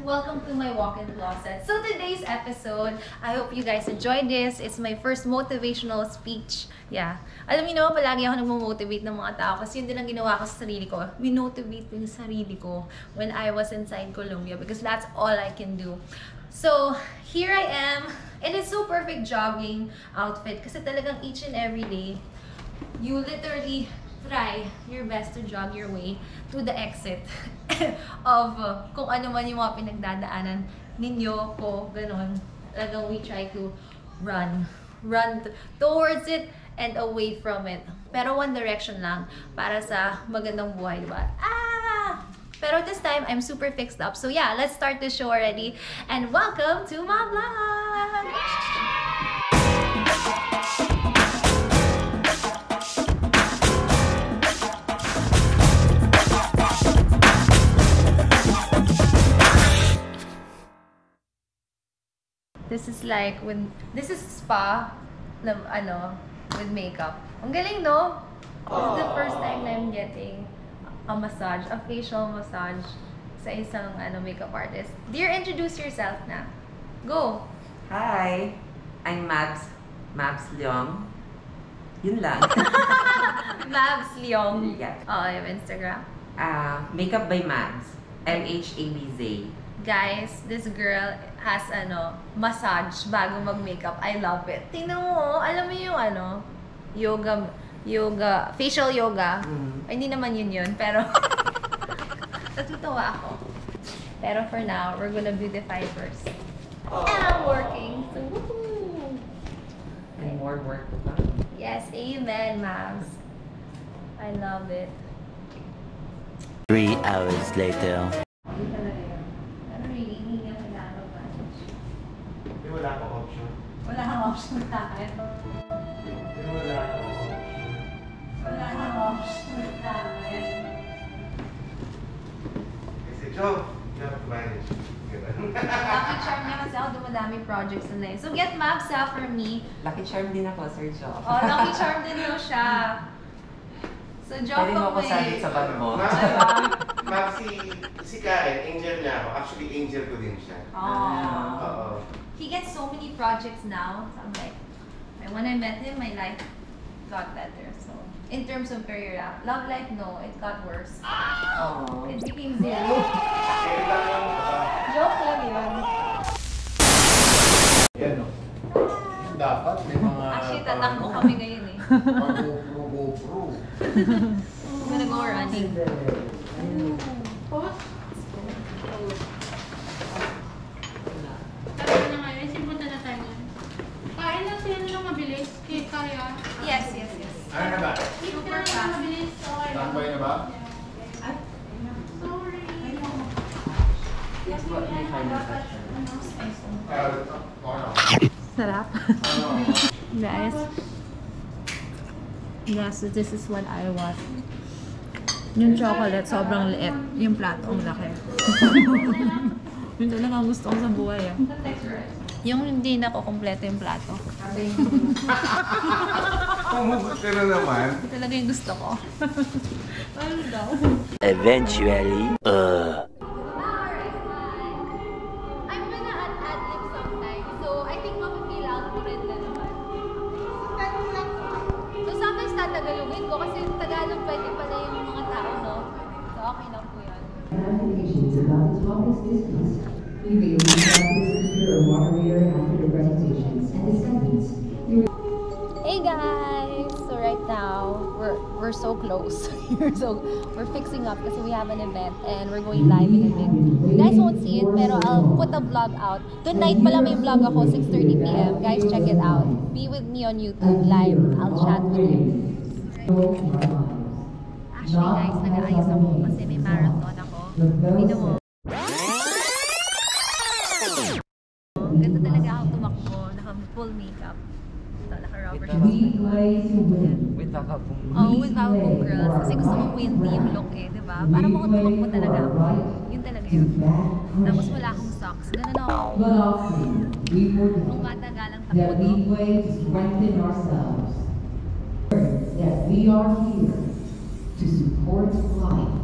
Welcome to my walk-in closet. So today's episode, I hope you guys enjoyed this. It's my first motivational speech. Yeah. Alam niyo naman, palagi ako nagmo-motivate ng mga tao kasi yun din ang ginawa ko sa sarili ko. Minotivate ko yung sarili ko when I was inside Colombia because that's all I can do. So, here I am. And it's so perfect jogging outfit kasi talagang each and every day, you literally try your best to jog your way to the exit of kung ano man yung mga pinagdadaanan ninyo ko, ganun. Talagang we try to run towards it and away from it. Pero one direction lang para sa magandang buhay, diba? Pero this time, I'm super fixed up. So yeah, let's start the show already. And welcome to my vlog! This is like this is spa na with makeup. Ang galing, no? This is the first time na I'm getting a massage, a facial massage sa isang makeup artist. Dear, introduce yourself na. Go! Hi! I'm Mabs Leong. Yun lang. Mabs Leong. Yeah. Oh, I have Instagram. Makeup by Mabs. MHABZ. Guys, this girl has massage bago mag-makeup. I love it. Tingnan mo, alam mo yung yoga, facial yoga. Ay, hindi naman yun, pero natutuwa ako. Pero for now, we're gonna beautify first. And I'm working, so woohoo! And more work to come. Yes, amen, Mavs. I love it. 3 hours later. Hindi talaga yun. Pero really, hindi nga kailangan mag-manage. Wala akong option. Wala kang option sa akin. Wala akong option. Wala kang option sa akin. Kasi, Joe, you have to manage. Lucky Charm niya kasi ako dumadami projects na eh. So get Mavs for me. Lucky Charm din ako, Sir Joe. Oh, Lucky Charm din mo siya. So, job Pwede mo ako salit sa bag mo. Ma'am, si Karen, angel niya ako. Actually, angel ko din siya. Oh. He gets so many projects now. So I'm like, when I met him, my life got better. So, in terms of career, love life, no, it got worse. Oh. It became zero. Kaya lang yung Joke lang yun. Yan o. Dapat may mga... Actually, tatakbo kami ngayon eh. GoPro. I'm gonna go running. Tapos na ngayon, simpunta na tayo ngayon. Kain lang sila ng mabilis, kaya. Yes. Ano na ba? Super fast. Mabilis, okay lang. Tambay na ba? Sorry. That's what we find in fashion. Sarap. Guys. Yes, so this is what I want. Yung chocolate, sobrang liit. Yung plato, ang laki. Yun talaga ang gusto ko sa buhay. Yung hindi na ko kompleto yung plato. Pumugot ka na naman. Yun talaga yung gusto ko. Ano daw? Eventually, I'm gonna ad-lib sometimes. So, I think mapipil out ko rin na naman. So, sometimes tatagalogin ko kasi Tagalog pwede pala yung mga tao, no? So, okay lang po yun. Clarifications about the topics discussed. We may reach out to the speaker or moderator after the presentations and the sentence. Hey guys! So right now, we're so close. We're fixing up kasi we have an event and we're going live in a bit. You guys won't see it, pero I'll put a vlog out. Tonight pala may vlog ako, 6:30 PM. Guys, check it out. Be with me on YouTube live. I'll chat with you. Actually guys, nag-aayos ako kasi may marathon ako. Dito mo. Ganda talaga ako tumakbo. Naka-full makeup. Ito, naka-rubber shoes. With Vagabong. Oh, with Vagabong Girls. Kasi gusto kong windy yung look eh, di ba? Para makatumakbo talaga ako. Yun talaga yun. Tapos wala akong socks. Ganun ako. Kung matagalang takbo That we way to strengthen ourselves. That we are here to support life.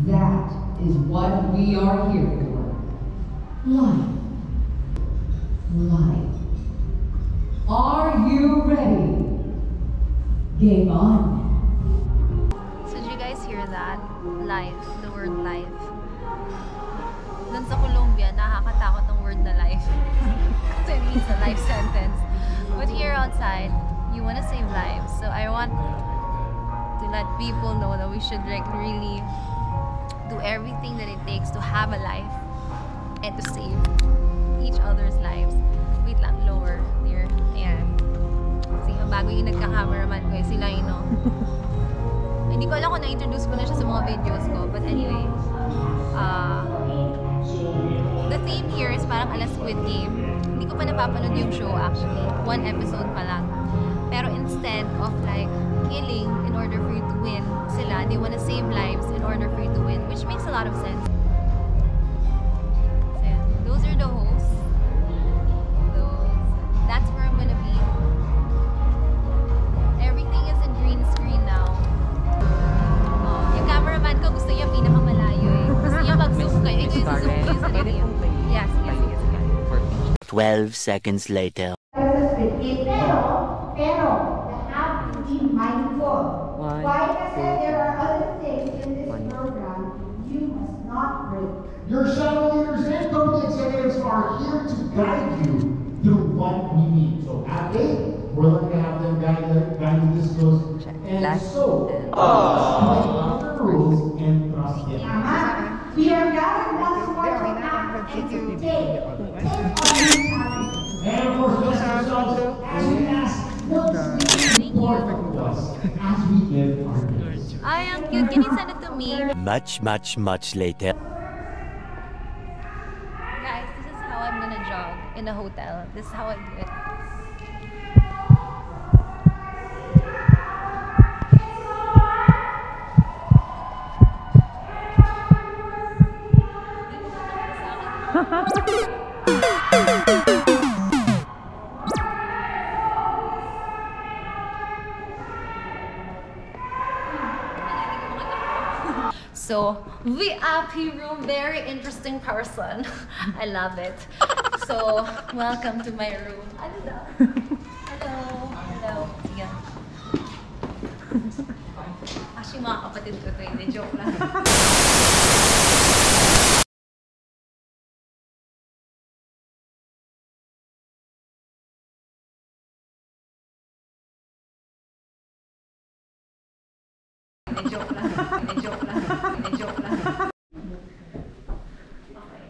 That is what we are here for. Life. Life. Are you ready? Game on. So did you guys hear that? Life. The word life. Dun sa Colombia, nakakatakot ang word na life. So it means a life sentence. But here outside, you want to save lives. So I want to let people know that we should like really do everything that it takes to have a life and to save each other's lives. Wait lang, lower. Here. Ayan. Kasi bago yung nagka-cameraman ko, si Lino. Hindi ko alam kung na-introduce ko na siya sa mga videos ko. But anyway, the theme here is parang ala Squid Game. Hindi ko pa napapanood yung show actually. 1 episode pa lang. Pero instead of like killing in order for you to win, sila, they wanna save lives in order for you to win. Which makes a lot of sense. So yeah, those are the hosts. That's where I'm gonna be. Everything is in green screen now. Yung cameraman ko gusto niya pinakamalayo eh. Gusto niya mag-zoom kayo. Ito yung zoom kayo sa video. Yes, yes, yes. 12 seconds later. Pero, you have to be mindful. Why? Because there are other things in this program you must not break. Your shadow leaders and company executives are here to guide you through what we need. So at 8, we're looking to have them guide you this close. And so, follow the rules and trust it. We are gathered once more to act and to take on the challenge. And of course, just yourselves as we ask what's important to us as we give our gifts. Ay, ang cute. Can you send it to me? Much later. Guys, this is how I'm gonna jog in a hotel. This is how I do it. So, VIP room, very interesting person. I love it. So, welcome to my room. Ano daw? Hello. Hello. Sige. Actually, mga kapatid ko ito. Hindi, joke lang. Joke lang. Joke lang. Joke lang. Okay.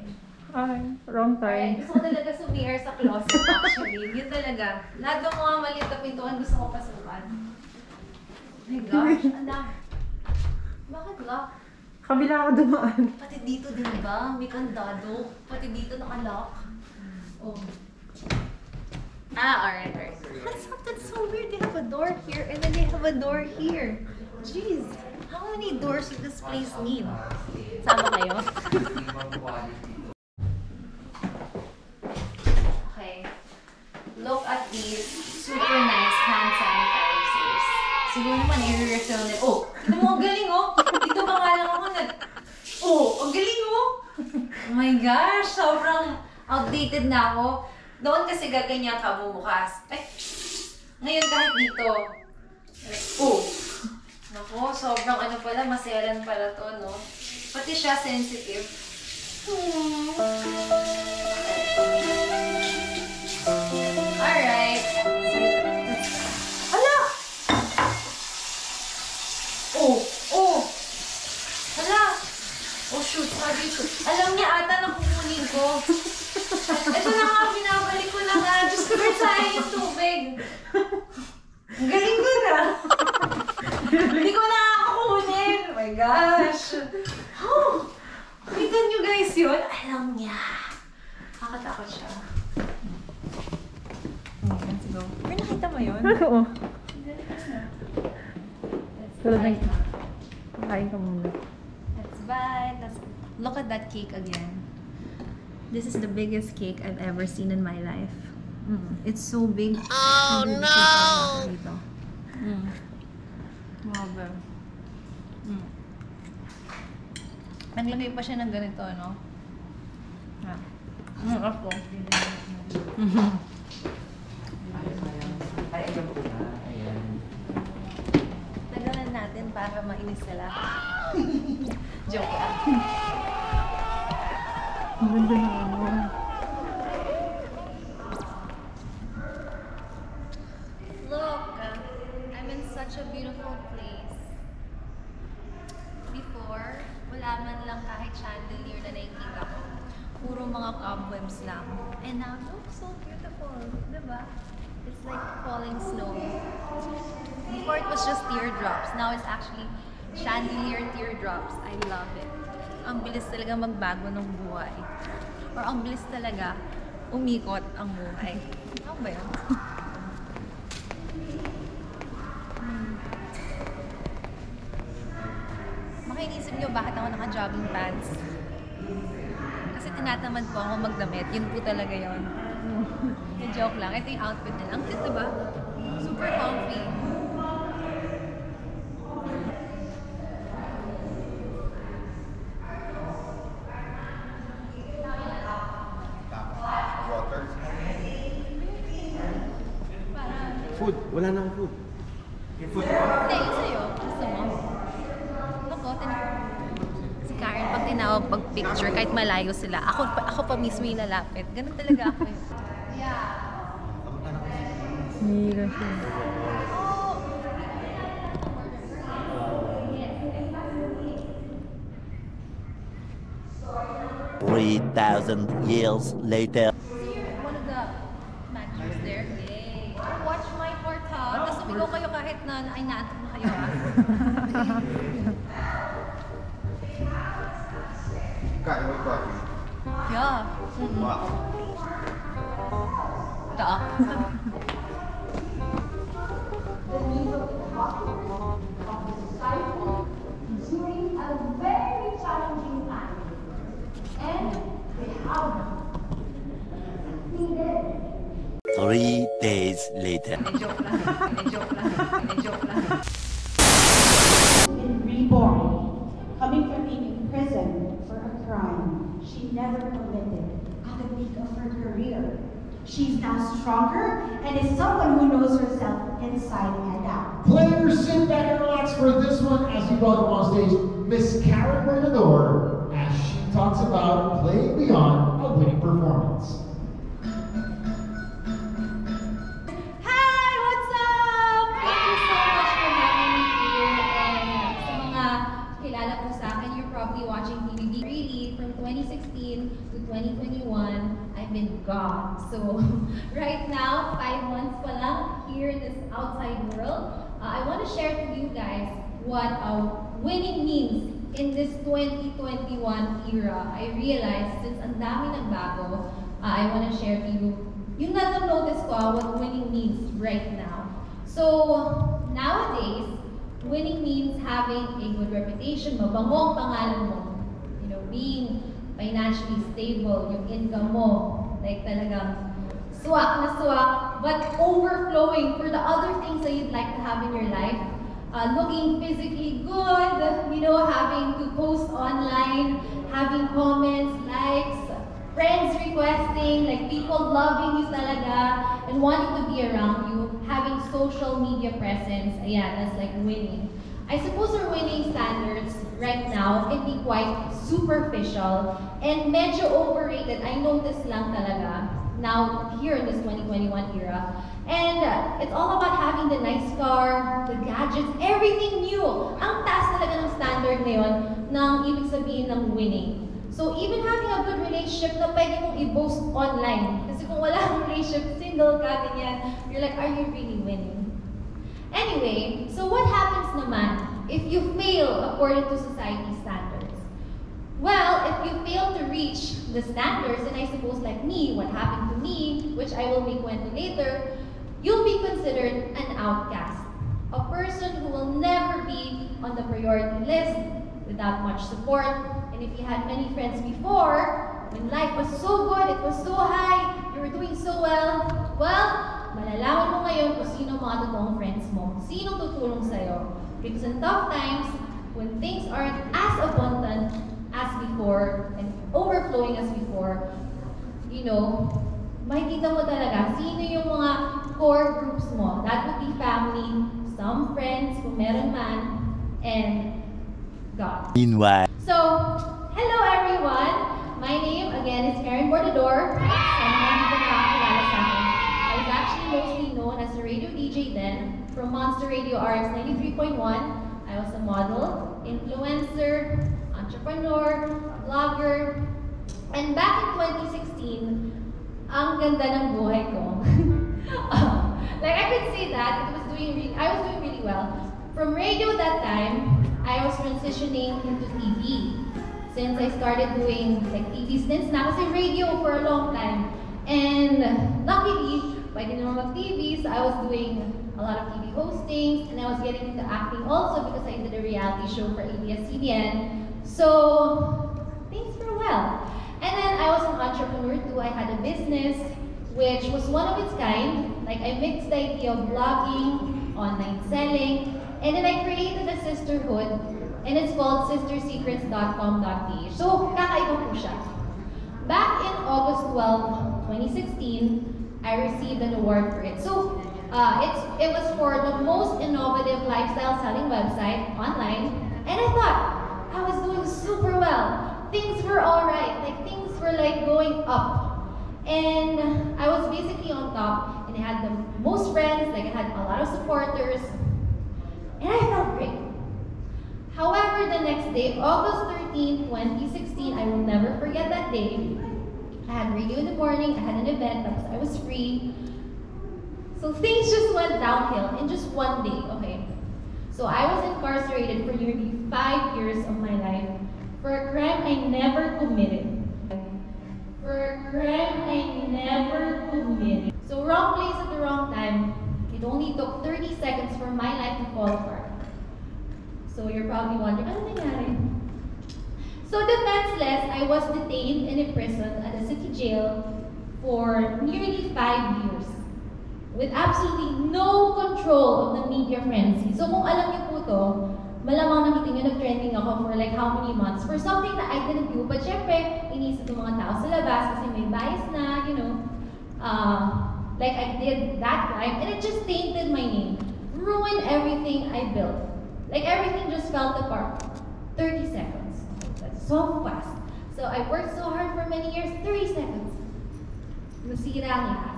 Ay, wrong time. Gusto ko talaga sumir sa closet actually. Yun talaga. Lahat ng mga maliit na pintuan gusto ko pasukan. Oh my gosh, anak. Bakit lock? Kabila ako dumaan. Pati dito din ba? May kandado. Pati dito nakalock. Oh. Alright. That's so weird. They have a door here and then they have a door here. Jeez, how many doors does this place need? Sama kayo? Okay. Look at these super nice hand sanitizers. Siguro naman i-refill nila. Oh, tignan mo, ang galing oh! Dito ba nga lang ako oh, ang galing oh! Oh my gosh, sobrang outdated na ako. Doon kasi gaganyan ka bumukas. Ay, ngayon kahit dito. Oh! Ako, sobrang ano pala, maselan pala to, no? Pati siya sensitive. Alright. Hala! Oh! Oh! Hala! Oh shoot, sabi ko. Alam niya ata na kukunin ko. Ito na nga, binabalik ko na nga. Diyos ko, sayang yung tubig. Ang galing ko na. Hindi ko nakakakunin. Oh my gosh. Oh, kita nyo guys yun? Alam niya. Nakakatakot siya. Okay, let's go. Pero nakita mo yun? Oo. Let's Tulad bite ng- na. Kain ka muna. Let's bite. Let's look at that cake again. This is the biggest cake I've ever seen in my life. It's so big. Oh no! Grabe. Naglagay pa siya ng ganito, no? Ako. Ay, ayan po na. Ayan. Tagalan natin para mainis sila. Joke lang. Ang ganda na ano. Look, I'm in such a beautiful place. Before, wala man lang kahit chandelier na nakikita ko. Puro mga cobwebs lang. And now, it looks so beautiful. Diba? It's like falling snow. Before it was just teardrops. Now it's actually chandelier teardrops. I love it. Ang bilis talaga magbago ng buhay. Or ang bilis talaga umikot ang buhay. Ano ba yun? Makinisip nyo bakit ako naka-jogging pants? Kasi tinatamad po ako magdamit. Yun po talaga yun. Joke lang. Ito yung outfit nila. Ang cute, diba? Super comfy. Water. Food. Wala nang food. Yung food. Hindi, yun sa'yo. Gusto mo? Ako, si Karen, pag tinawag, pag picture, kahit malayo sila, ako pa mismo yung lalapit. Ganun talaga ako yun. Hira siya. 3,000 years later. One of the managers there. Yay! Watch my part, ha? Tapos sumigaw kayo kahit na ay naantok na kayo, ha? Kain mo coffee. Yeah. Wow. Ito, The needs of the hospital, of the society, during a very challenging time. And they have needed 3 days later. been reborn, coming from being in prison for a crime she never committed at the peak of her career. She's now stronger and is someone who knows herself inside and out. Players, sit back and relax for this one as we welcome on stage Miss Karen Bernador as she talks about playing beyond a winning performance. Hi! What's up? Thank you so much for having me here. And sa mga kilala po sa akin, you're probably watching TVD. Really, from 2016 to 2021, I've been gone. So, right now, 5 months pa lang here in this outside world, I want to share to you guys what winning means in this 2021 era. I realized since ang dami nagbago, I want to share to you yung notice ko what winning means right now. So, nowadays, winning means having a good reputation, mabango ang pangalan mo. You know, being financially stable, yung income mo, like talagang swak na swak, but overflowing for the other things that you'd like to have in your life. Looking physically good, you know, having to post online, having comments, likes, friends requesting, like people loving you talaga, and wanting to be around you, having social media presence, ayan, that's like winning. I suppose our winning standards right now can be quite superficial and medyo overrated. I notice lang talaga now here in this 2021 era. And it's all about having the nice car, the gadgets, everything new. Ang taas talaga ng standard ngayon ng ibig sabihin ng winning. So even having a good relationship na pwede mong i-boast online. Kasi kung wala kang relationship, single ka, ganyan, you're like, are you really winning? Anyway, so what happens naman if you fail according to society standards? Well, if you fail to reach the standards, and I suppose like me, what happened to me, which I will make kwento later, you'll be considered an outcast. A person who will never be on the priority list without much support. And if you had many friends before, when life was so good, it was so high, you were doing so well, malalaman mo ngayon kung sino mga totoong friends mo, sino tutulong sa'yo. Because in tough times, when things aren't as abundant as before and overflowing as before, you know, makikita mo talaga sino yung mga core groups mo. That would be family, some friends, kung meron man, and God. Meanwhile, So, hello everyone! My name, again, is Karen Bordador. Sa mga hindi ko nakakilala sa akin, I was actually mostly known as a radio DJ then, from Monster Radio RX 93.1. I was a model, influencer, entrepreneur, vlogger, and back in 2016, ang ganda ng buhay ko. Like I could say that I was doing really well. From radio that time, I was transitioning into TV. Since I started doing like TV stints na kasi radio for a long time. And luckily, pwede naman mag-TV, so I was doing a lot of TV hostings, and I was getting into acting also because I did a reality show for ABS-CBN. So, things were well. And then I was an entrepreneur too. I had a business which was one of its kind. Like I mixed the idea of blogging, online selling, and then I created a sisterhood, and it's called sistersecrets.com.ph. So, kakaiba po siya. Back in August 12, 2016, I received an award for it. So, it was for the most innovative lifestyle selling website online, and I thought I was doing super well. Things were alright, like things were like going up. And I was basically on top, and I had the most friends, like I had a lot of supporters, and I felt great. However, the next day, August 13, 2016, I will never forget that day. I had radio in the morning, I had an event because I was free. So things just went downhill in just one day, okay? So I was incarcerated for nearly 5 years of my life for a crime I never committed. So wrong place at the wrong time. It only took 30 seconds for my life to fall apart. So you're probably wondering, ano nangyari? So defenseless, I was detained and imprisoned at a city jail for nearly 5 years with absolutely no control of the media frenzy. So kung alam niyo po to, malamang nakita niyo nag-trending ako for like how many months for something that I didn't do. But syempre, inisip ng mga tao sa labas kasi may bias na, you know, like I did that crime, and it just tainted my name, ruined everything I built. Like everything just fell apart. 30 seconds. That's so fast. So I worked so hard for many years, 30 seconds. Nasira ang lahat.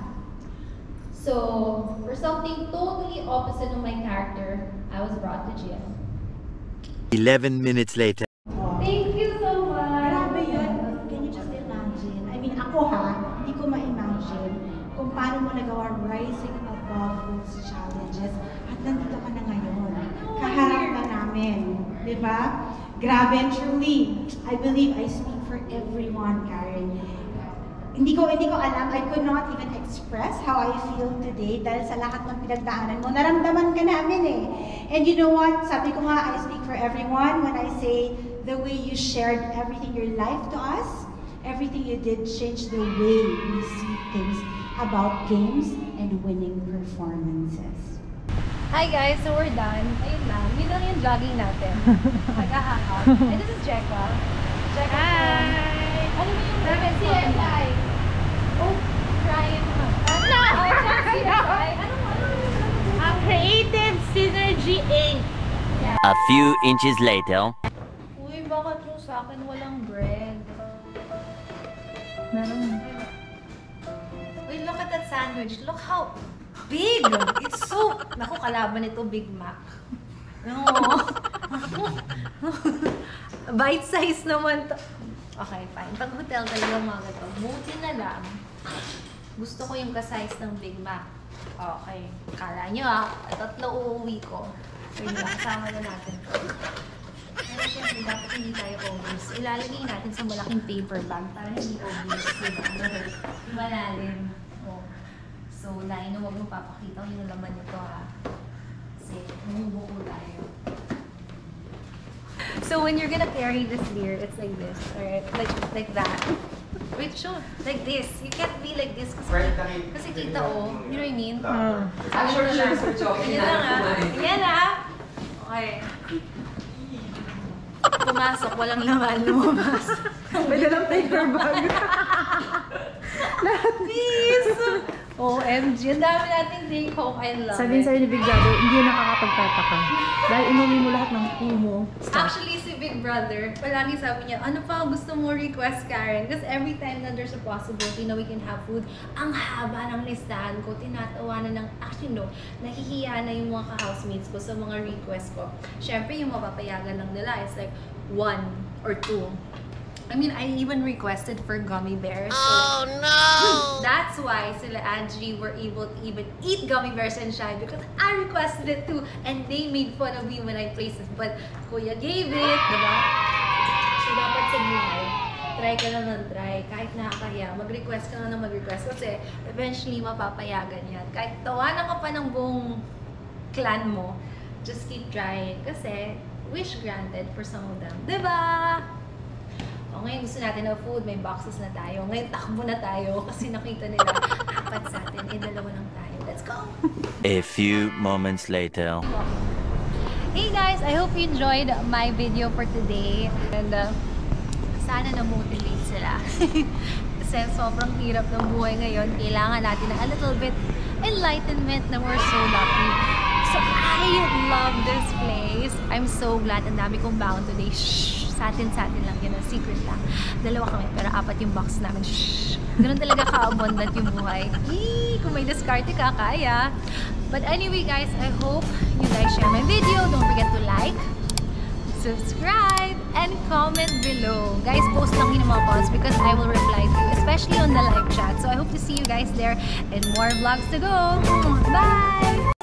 So, for something totally opposite of my character, I was brought to jail. 11 minutes later. Thank you so much. Grabe yun. Can you just imagine? I mean, ako hindi ko ma-imagine kung paano mo nagawa rising above those challenges at nandito ka na ngayon. Kaharap ka namin. Di ba? Grabe, and truly, I believe I speak for everyone, Karen. Hindi ko alam, I could not even express how I feel today dahil sa lahat ng pinagdaanan mo. Naramdaman ka namin eh. And you know what? Sabi ko nga, I speak for everyone when I say the way you shared everything, your life to us, everything you did changed the way we see things about games and winning performances. Hi guys, so we're done. Ayun lang, yun lang yung jogging natin. Mag-hangout. And this is Jekka. Jekka. Hi! Ano mo yung CSI? Oh, Ryan. No! CSI. Ang Creative Synergy Inc. A few inches later. Uy, bakit yung sa akin walang bread? Meron. Uy, look at that sandwich. Look how big! It's so... Naku, kalaban nito, Big Mac. No. Bite size naman to. Okay, fine. Pag hotel talaga mga gato, buti na lang. Gusto ko yung ka-size ng Big Mac. Okay. Kala nyo tatlo uuwi ko. Pwede ba, kasama na natin. Pero syempre, dapat hindi tayo obvious. Ilalagay natin sa malaking paper bag para hindi obvious. Diba? Malalim. Oh. So, lain na huwag mo papakita kung yung laman nito Kasi, bumubuko tayo. So, when you're gonna carry this beer, it's like this. Alright? Like that. Wait, show. Like this. You can't be like this kasi kita you know what I mean? Sure, Yan lang Okay. pumasok, walang laman, lumabas. May dalang paper bag. Lahat. Please! OMG, ang dami nating take home. I love Sabihin it. sa'yo ni Big Brother, hindi yun nakakapagtataka. Dahil inumin mo lahat ng kumo. Actually, si Big Brother, palagi sabi niya, ano pa gusto mo request, Karen? Because every time na there's a possibility na we can have food, ang haba ng listahan ko, tinatawanan ng, actually no, nahihiya na yung mga ka-housemates ko sa mga request ko. Siyempre, yung mapapayagan lang nila, it's like 1 or 2. I mean, I even requested for gummy bears. Oh no! That's why sila Angie were able to even eat gummy bears and shy because I requested it too. And they made fun of me when I placed it. But Kuya gave it, diba? So dapat sa buhay, try ka lang ng try. Kahit nakakahiya, mag-request ka lang ng mag-request. Kasi eventually mapapayagan yan. Kahit tawanan ka pa ng buong clan mo, just keep trying. Kasi wish granted for some of them. Diba? O, ngayon gusto natin ng food, may boxes na tayo. Ngayon takbo na tayo kasi nakita nila 4 sa atin, 2 lang tayo. Let's go! A few moments later. Hey guys, I hope you enjoyed my video for today. And sana na-motivate sila. Kasi sobrang hirap ng buhay ngayon. Kailangan natin ng a little bit enlightenment na we're so lucky. So I love this place. I'm so glad. Ang dami kong baon today. Shh! Sa atin lang yun. Secret lang. 2 kami, pero 4 yung box namin. Shh! Ganun talaga ka-abundant yung buhay. Eee! Kung may diskarte ka, kaya. But anyway guys, I hope you guys share my video. Don't forget to like, subscribe, and comment below. Guys, post lang yun yung mga posts because I will reply to you, especially on the live chat. So I hope to see you guys there and more vlogs to go. Bye!